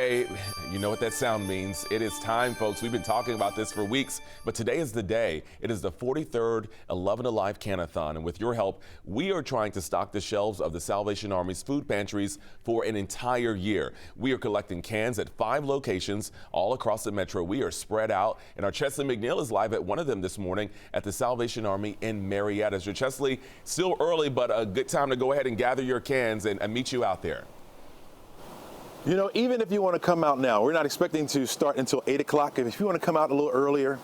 day. You know what that sound means. It is time, folks. We've been talking about this for weeks, but today is the day. It is the 43rd 11Alive Can-A-Thon, and with your help, we are trying to stock the shelves of the Salvation Army's food pantries for an entire year. We are collecting cans at 5 locations all across the metro. We are spread out, and our Chesley McNeil is live at one of them this morning at the Salvation Army in Marietta. So Chesley, still early, but a good time to go ahead and gather your cans and meet you out there. You know, even if you want to come out now, we're not expecting to start until 8 o'clock. If you want to come out a little earlier,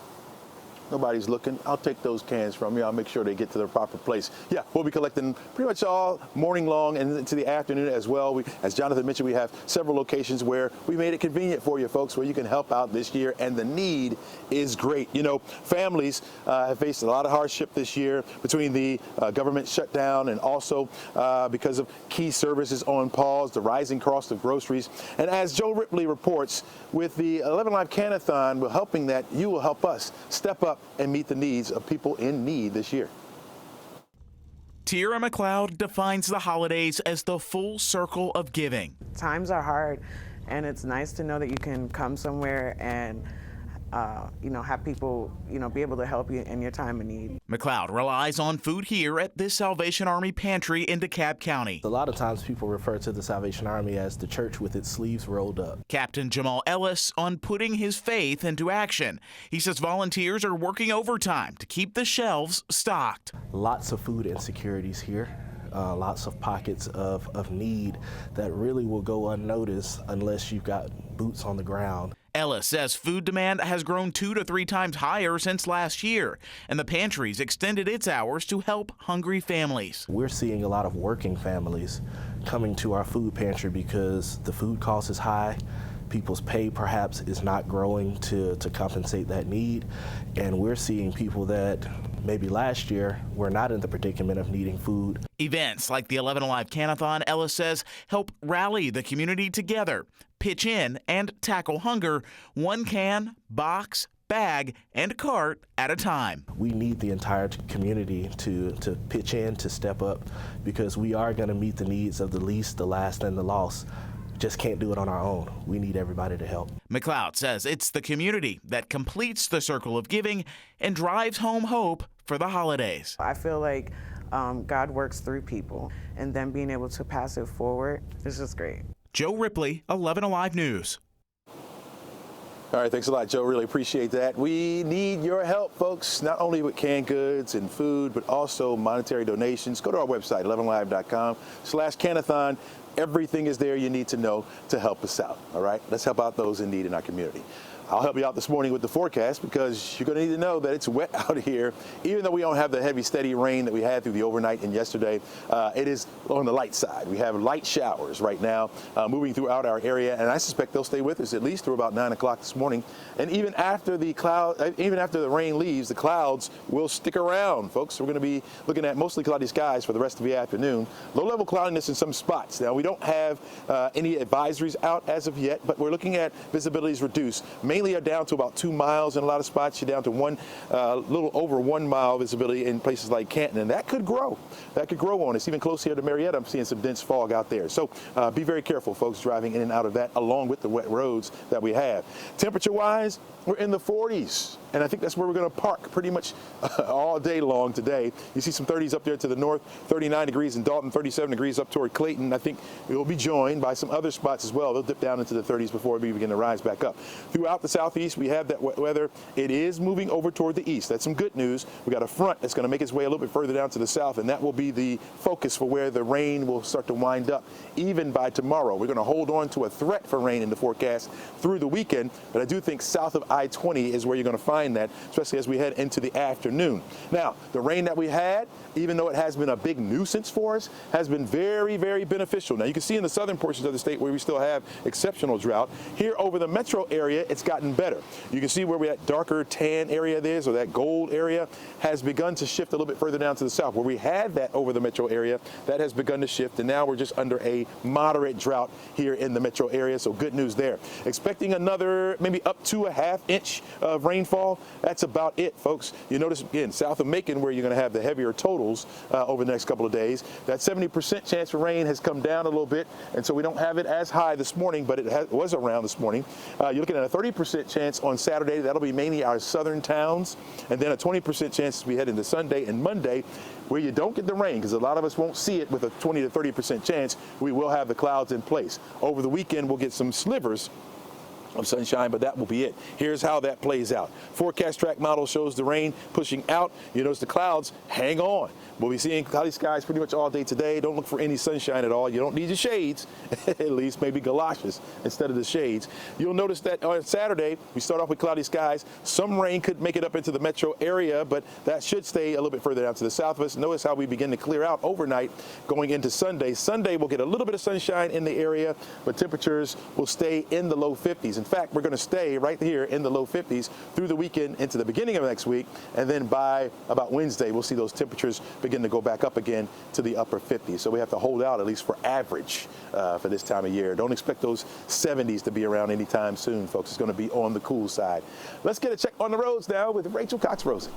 nobody's looking, I'll take those cans from you. I'll make sure they get to their proper place. Yeah, we'll be collecting pretty much all morning long and into the afternoon as well. As Jonathan mentioned, we have several locations where we made it convenient for you folks, where you can help out this year, and the need is great. You know, families have faced a lot of hardship this year between the government shutdown and also because of key services on pause, the rising cost of groceries. And as Joe Ripley reports, with the 11Alive Can-A-Thon, we're helping that you will help us step up and meet the needs of people in need this year. Tierra McLeod defines the holidays as the full circle of giving. Times are hard, and it's nice to know that you can come somewhere and have people, be able to help you in your time of need. McLeod relies on food here at this Salvation Army pantry in DeKalb County. A lot of times people refer to the Salvation Army as the church with its sleeves rolled up. Captain Jamal Ellis on putting his faith into action. He says volunteers are working overtime to keep the shelves stocked. Lots of food insecurities here. Lots of pockets of need that really will go unnoticed unless you've got boots on the ground. Ellis says food demand has grown 2 to 3 times higher since last year, and the pantry's extended its hours to help hungry families. We're seeing a lot of working families coming to our food pantry because the food cost is high. People's pay perhaps is not growing to compensate that need, and we're seeing people that maybe last year were not in the predicament of needing food. Events like the 11Alive Can-A-Thon, Ellis says, help rally the community together, pitch in and tackle hunger, one can, box, bag, and cart at a time. We need the entire community to pitch in, to step up, because we are going to meet the needs of the least, the last, and the lost. Just can't do it on our own. We need everybody to help. McLeod says it's the community that completes the circle of giving and drives home hope for the holidays. I feel like God works through people, and then being able to pass it forward is just great. Joe Ripley, 11Alive News. All right, thanks a lot, Joe. Really appreciate that. We need your help, folks, not only with canned goods and food, but also monetary donations. Go to our website, 11alive.com/Can-A-Thon. Everything is there you need to know to help us out. All right, let's help out those in need in our community. I'll help you out this morning with the forecast, because you're going to need to know that it's wet out here. Even though we don't have the heavy, steady rain that we had through the overnight and yesterday, it is on the light side. We have light showers right now moving throughout our area, and I suspect they'll stay with us at least through about 9 o'clock this morning. And even after the rain leaves, the clouds will stick around, folks. We're going to be looking at mostly cloudy skies for the rest of the afternoon. Low-level cloudiness in some spots. Now, we don't have any advisories out as of yet, but we're looking at visibilities reduced. Mainly are down to about 2 miles in a lot of spots. You're down to little over 1 mile visibility in places like Canton, and that could grow. That could grow on us. Even close here to Marietta, I'm seeing some dense fog out there. So be very careful, folks, driving in and out of that, along with the wet roads that we have. Temperature-wise, we're in the 40s, and I think that's where we're going to park pretty much all day long today. You see some 30s up there to the north, 39 degrees in Dalton, 37 degrees up toward Clayton. I think it will be joined by some other spots as well. They'll dip down into the 30s before we begin to rise back up. Throughout the southeast, we have that wet weather. It is moving over toward the east. That's some good news. We got a front that's going to make its way a little bit further down to the south, and that will be the focus for where the rain will start to wind up even by tomorrow. We're going to hold on to a threat for rain in the forecast through the weekend, but I do think south of I-20 is where you're going to find that, especially as we head into the afternoon. Now, the rain that we had, even though it has been a big nuisance for us, has been very, very beneficial. Now, you can see in the southern portions of the state where we still have exceptional drought. Here over the metro area, it's got gotten better. You can see where that darker tan area there is, or that gold area, has begun to shift a little bit further down to the south. Where we had that over the metro area, that has begun to shift, and now we're just under a moderate drought here in the metro area, so good news there. Expecting another maybe up to a ½ inch of rainfall. That's about it, folks. You notice, again, south of Macon, where you're going to have the heavier totals over the next couple of days, that 70% chance for rain has come down a little bit, and so we don't have it as high this morning, but it was around this morning. You're looking at a 30% chance on Saturday. That'll be mainly our southern towns, and then a 20% chance as we head into Sunday and Monday, where you don't get the rain, because a lot of us won't see it with a 20 to 30% chance. We will have the clouds in place. Over the weekend, we'll get some slivers of sunshine, but that will be it. Here's how that plays out. Forecast track model shows the rain pushing out. You notice the clouds hang on. We'll be seeing cloudy skies pretty much all day today. Don't look for any sunshine at all. You don't need your shades, at least maybe galoshes instead of the shades. You'll notice that on Saturday, we start off with cloudy skies. Some rain could make it up into the metro area, but that should stay a little bit further down to the south of us. Notice how we begin to clear out overnight going into Sunday. Sunday, we'll get a little bit of sunshine in the area, but temperatures will stay in the low 50s. In fact, we're going to stay right here in the low 50s through the weekend into the beginning of next week, and then by about Wednesday, we'll see those temperatures begin to go back up again to the upper 50s. So we have to hold out at least for average for this time of year. Don't expect those 70s to be around anytime soon, folks. It's going to be on the cool side. Let's get a check on the roads now with Rachel Cox-Rosen.